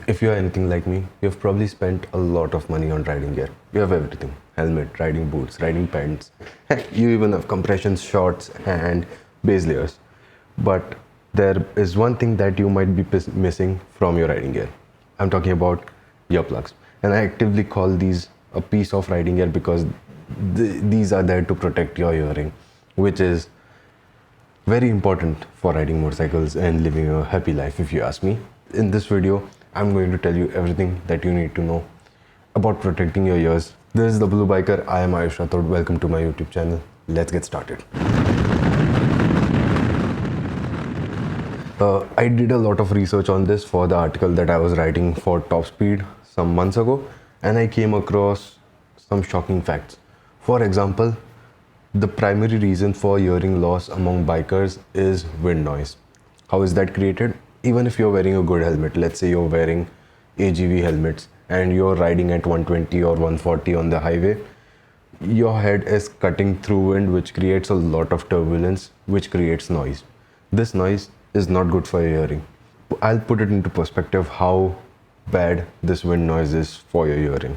If you are anything like me, you've probably spent a lot of money on riding gear. You have everything: helmet, riding boots, riding pants. Heck, you even have compression shorts and base layers. But there is one thing that you might be missing from your riding gear. I'm talking about earplugs. And I actively call these a piece of riding gear because these are there to protect your hearing, which is very important for riding motorcycles and living a happy life, if you ask me. In this video, I'm going to tell you everything that you need to know about protecting your ears. This is the Blue Biker. I am Ayush Rathod. Welcome to my YouTube channel. Let's get started. I did a lot of research on this for the article that I was writing for Top Speed some months ago, and I came across some shocking facts. For example, the primary reason for hearing loss among bikers is wind noise. How is that created? Even if you're wearing a good helmet, let's say you're wearing AGV helmets and you're riding at 120 or 140 on the highway, your head is cutting through wind, which creates a lot of turbulence, which creates noise. This noise is not good for your hearing. I'll put it into perspective how bad this wind noise is for your hearing.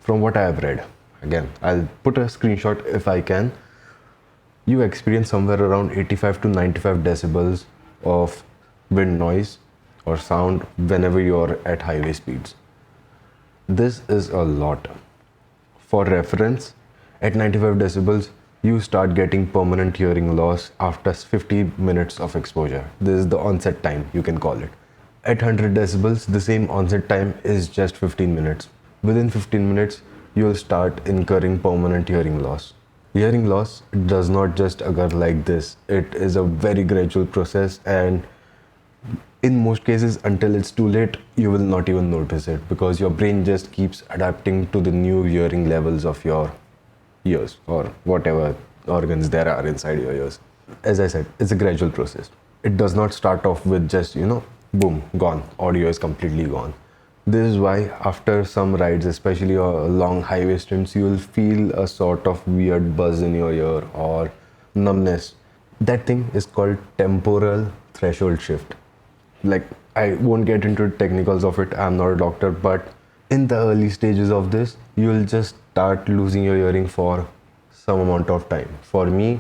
From what I have read, again, I'll put a screenshot if I can. You experience somewhere around 85 to 95 decibels of wind noise or sound whenever you're at highway speeds. This is a lot. For reference, at 95 decibels, you start getting permanent hearing loss after 50 minutes of exposure. This is the onset time, you can call it. At 100 decibels, the same onset time is just 15 minutes. Within 15 minutes, you'll start incurring permanent hearing loss. Hearing loss does not just occur like this. It is a very gradual process, and in most cases, until it's too late, you will not even notice it because your brain just keeps adapting to the new hearing levels of your ears or whatever organs there are inside your ears. As I said, it's a gradual process. It does not start off with just, boom, gone. Audio is completely gone. This is why after some rides, especially long highway stints, you will feel a sort of weird buzz in your ear or numbness. That thing is called temporal threshold shift. Like, I won't get into technicals of it, I'm not a doctor, but in the early stages of this, you'll just start losing your hearing for some amount of time. For me,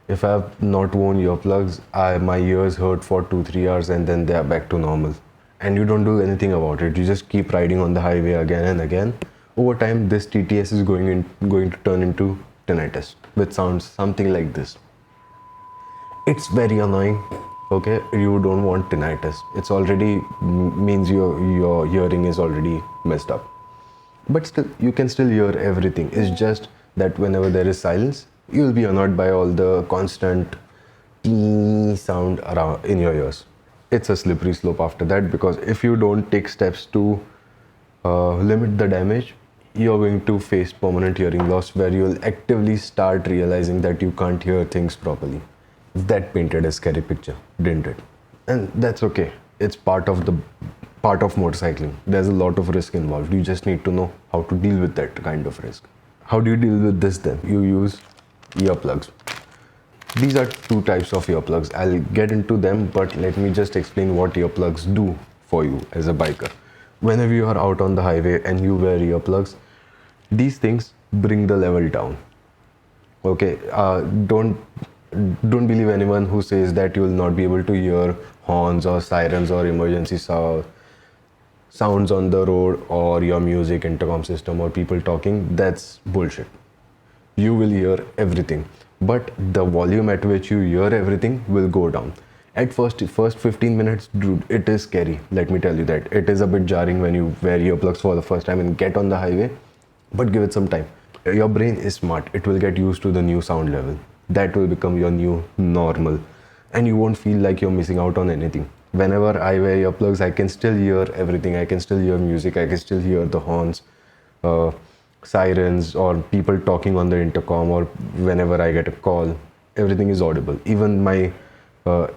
if I've not worn earplugs, my ears hurt for 2-3 hours and then they are back to normal. And you don't do anything about it. You just keep riding on the highway again and again. Over time, this TTS is going to turn into tinnitus, which sounds something like this. It's very annoying. Okay, you don't want tinnitus. It's already means your hearing is already messed up. But still, you can still hear everything. It's just that whenever there is silence, you'll be annoyed by all the constant sound around in your ears. It's a slippery slope after that, because if you don't take steps to limit the damage, you're going to face permanent hearing loss where you'll actively start realizing that you can't hear things properly. That painted a scary picture, didn't it? And that's okay. It's part of motorcycling. There's a lot of risk involved. You just need to know how to deal with that kind of risk. How do you deal with this then? You use earplugs. These are two types of earplugs. I'll get into them, but let me just explain what earplugs do for you as a biker. Whenever you are out on the highway and you wear earplugs, these things bring the level down. Okay, don't believe anyone who says that you will not be able to hear horns or sirens or emergency sounds on the road or your music intercom system or people talking. That's bullshit. You will hear everything, but the volume at which you hear everything will go down. At first 15 minutes, dude, it is scary. Let me tell you that. It is a bit jarring when you wear earplugs for the first time and get on the highway, but give it some time. Your brain is smart. It will get used to the new sound level. That will become your new normal, and you won't feel like you're missing out on anything. Whenever I wear earplugs, I can still hear everything. I can still hear music. I can still hear the horns, sirens, or people talking on the intercom, or whenever I get a call, everything is audible. Even my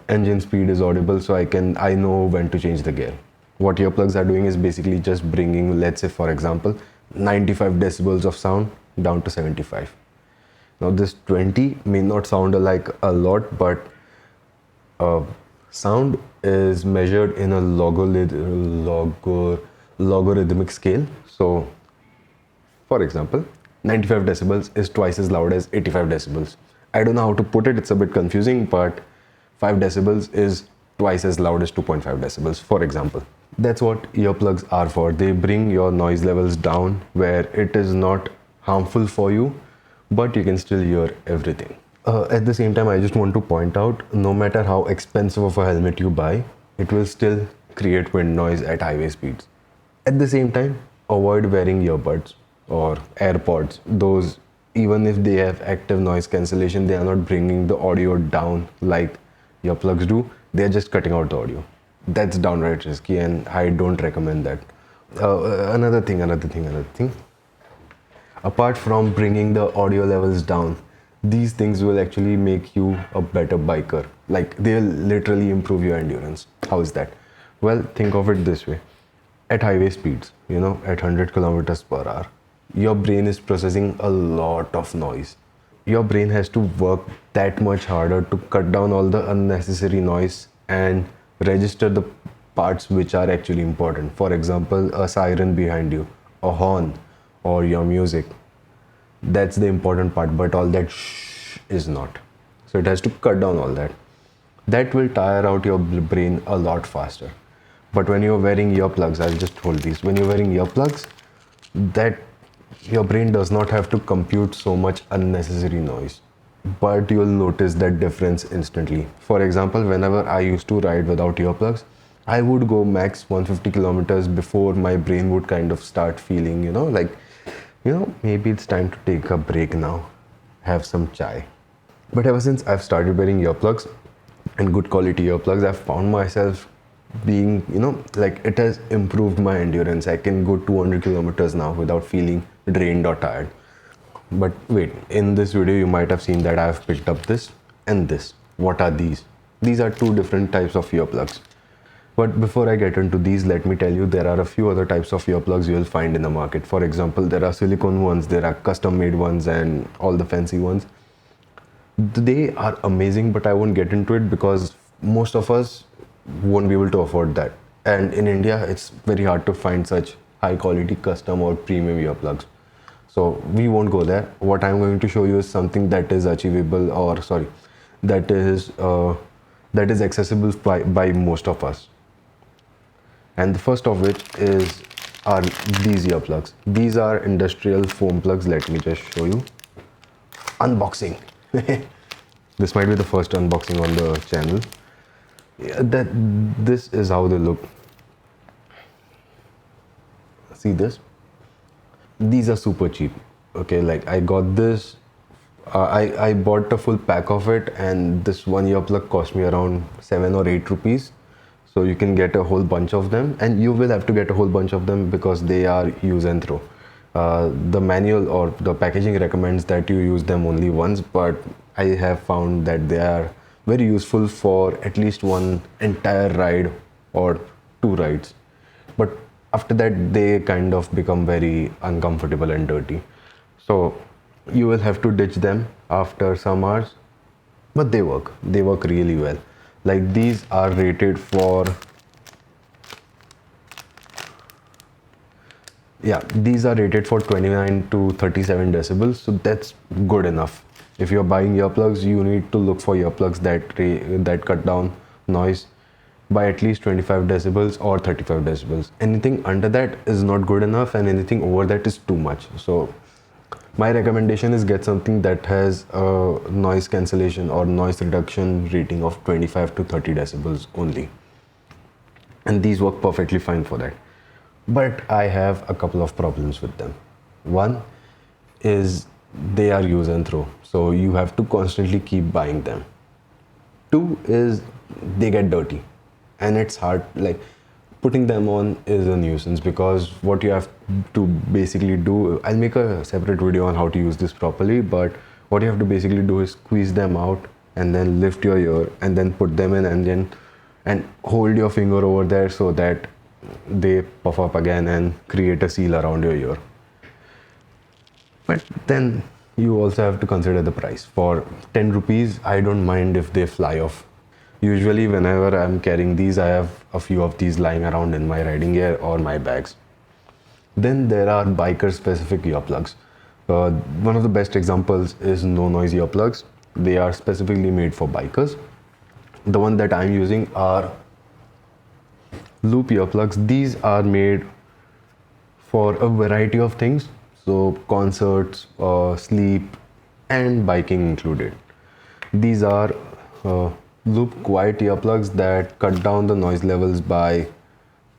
engine speed is audible, so I know when to change the gear. What earplugs are doing is basically just bringing, let's say for example, 95 decibels of sound down to 75. Now this 20 may not sound like a lot, but sound is measured in a logarithmic scale. So for example, 95 decibels is twice as loud as 85 decibels. I don't know how to put it, it's a bit confusing, but 5 decibels is twice as loud as 2.5 decibels, for example. That's what earplugs are for. They bring your noise levels down where it is not harmful for you, but you can still hear everything. At the same time, I just want to point out, no matter how expensive of a helmet you buy, it will still create wind noise at highway speeds. At the same time, avoid wearing earbuds or AirPods. Those, even if they have active noise cancellation, they are not bringing the audio down like earplugs do. They are just cutting out the audio. That's downright risky, and I don't recommend that. Another thing. Apart from bringing the audio levels down, these things will actually make you a better biker. Like, they'll literally improve your endurance. How is that? Well, think of it this way. At highway speeds, at 100 kilometers per hour, your brain is processing a lot of noise. Your brain has to work that much harder to cut down all the unnecessary noise and register the parts which are actually important. For example, a siren behind you, a horn, or your music. That's the important part, but all that is not. So it has to cut down all that. That will tire out your brain a lot faster. But when you're wearing earplugs, I'll just hold these. When you're wearing earplugs, that your brain does not have to compute so much unnecessary noise. But you'll notice that difference instantly. For example, whenever I used to ride without earplugs, I would go max 150 kilometers before my brain would kind of start feeling, maybe it's time to take a break now, have some chai. But ever since I've started wearing earplugs, and good quality earplugs, I've found myself being, it has improved my endurance. I can go 200 kilometers now without feeling drained or tired. But wait, in this video you might have seen that I've picked up this and this. What are these? These are two different types of earplugs. But before I get into these, let me tell you, there are a few other types of earplugs you will find in the market. For example, there are silicone ones, there are custom made ones, and all the fancy ones. They are amazing, but I won't get into it because most of us won't be able to afford that. And in India, it's very hard to find such high quality custom or premium earplugs. So we won't go there. What I'm going to show you is something that is achievable, that is accessible by most of us. And the first of which are these earplugs. These are industrial foam plugs. Let me just show you. Unboxing. This might be the first unboxing on the channel. This is how they look. See this? These are super cheap. Okay, like I got this. I bought a full pack of it, and this one earplug cost me around 7 or 8 rupees. So you can get a whole bunch of them, and you will have to get a whole bunch of them because they are use and throw. The manual or the packaging recommends that you use them only once, but I have found that they are very useful for at least one entire ride or 2 rides. But after that, they kind of become very uncomfortable and dirty. So you will have to ditch them after some hours, but they work really well. Like, these are rated for, these are rated for 29 to 37 decibels, so that's good enough. If you're buying earplugs, you need to look for earplugs that cut down noise by at least 25 decibels or 35 decibels. Anything under that is not good enough, and anything over that is too much. So my recommendation is get something that has a noise cancellation or noise reduction rating of 25 to 30 decibels only. And these work perfectly fine for that. But I have a couple of problems with them. One is they are use and throw, so you have to constantly keep buying them. Two is they get dirty, and it's hard, like putting them on is a nuisance, because what you have to basically do, I'll make a separate video on how to use this properly, but what you have to basically do is squeeze them out and then lift your ear and then put them in, and hold your finger over there so that they puff up again and create a seal around your ear. But then you also have to consider the price. For 10 rupees, I don't mind if they fly off. Usually whenever I'm carrying these, I have a few of these lying around in my riding gear or my bags. Then there are biker specific earplugs. One of the best examples is no noise earplugs. They are specifically made for bikers. The one that I'm using are loop earplugs. These are made for a variety of things, so concerts, sleep, and biking included. These are loop quiet earplugs that cut down the noise levels by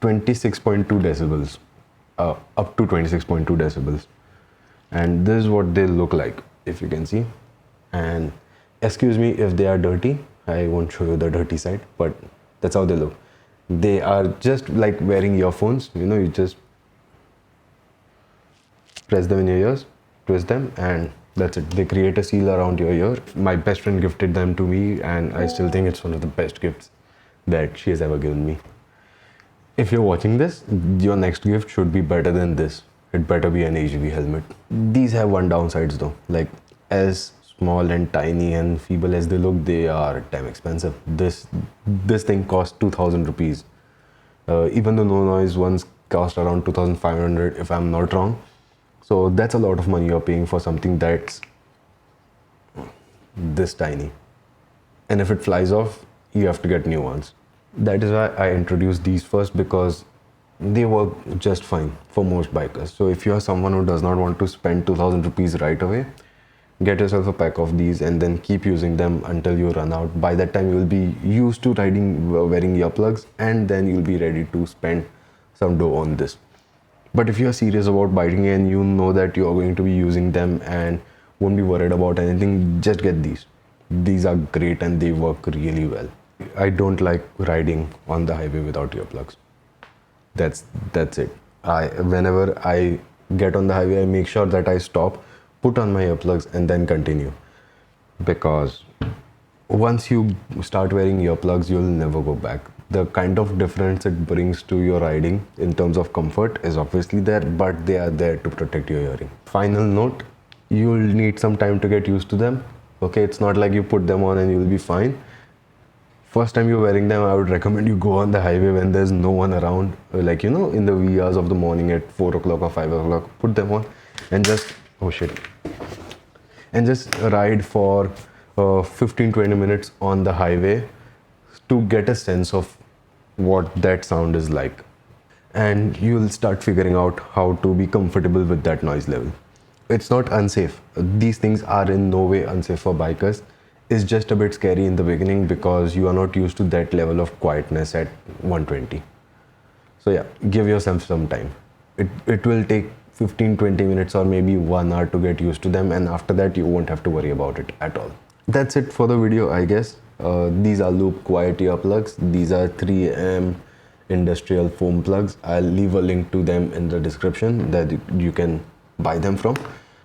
26.2 decibels, up to 26.2 decibels. And this is what they look like, if you can see. And excuse me if they are dirty, I won't show you the dirty side, but that's how they look. They are just like wearing earphones, you just press them in your ears, twist them, and that's it. They create a seal around your ear. My best friend gifted them to me, and I still think it's one of the best gifts that she has ever given me. If you're watching this, your next gift should be better than this. It better be an AGV helmet. These have one downsides though. Like, as small and tiny and feeble as they look, they are damn expensive. This thing costs 2,000 rupees. Even the no noise ones cost around 2,500 if I'm not wrong. So that's a lot of money you're paying for something that's this tiny. And if it flies off, you have to get new ones. That is why I introduced these first, because they work just fine for most bikers. So if you are someone who does not want to spend 2,000 rupees right away, get yourself a pack of these and then keep using them until you run out. By that time, you will be used to wearing earplugs, and then you'll be ready to spend some dough on this. But if you are serious about biking and you know that you are going to be using them and won't be worried about anything, just get these. These are great and they work really well. I don't like riding on the highway without earplugs. That's it. Whenever I get on the highway, I make sure that I stop, put on my earplugs, and then continue. Because once you start wearing earplugs, you'll never go back. The kind of difference it brings to your riding in terms of comfort is obviously there, but they are there to protect your hearing. Final note, you'll need some time to get used to them. Okay, it's not like you put them on and you'll be fine. First time you're wearing them, I would recommend you go on the highway when there's no one around, like, in the wee hours of the morning at 4 o'clock or 5 o'clock, put them on and just, and just ride for 15-20 minutes on the highway to get a sense of what that sound is like. And you'll start figuring out how to be comfortable with that noise level. It's not unsafe. These things are in no way unsafe for bikers. It's just a bit scary in the beginning because you are not used to that level of quietness at 120. So yeah, give yourself some time. It will take 15-20 minutes or maybe 1 hour to get used to them, and after that you won't have to worry about it at all. That's it for the video, I guess. These are loop quiet earplugs. These are 3M industrial foam plugs. I'll leave a link to them in the description that you can buy them from.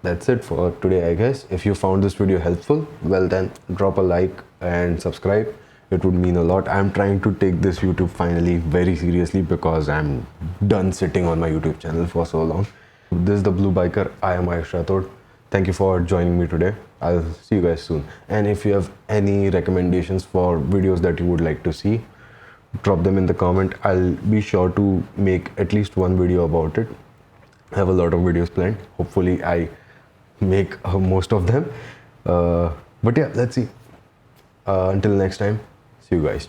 That's it for today, I guess. If you found this video helpful, well then drop a like and subscribe. It would mean a lot. I'm trying to take this YouTube finally very seriously because I'm done sitting on my YouTube channel for so long. This is the Blue Biker. I am Ayush Rathod. Thank you for joining me today. I'll see you guys soon. And if you have any recommendations for videos that you would like to see, drop them in the comment. I'll be sure to make at least one video about it. I have a lot of videos planned. Hopefully I make most of them. But yeah, let's see. Until next time, see you guys.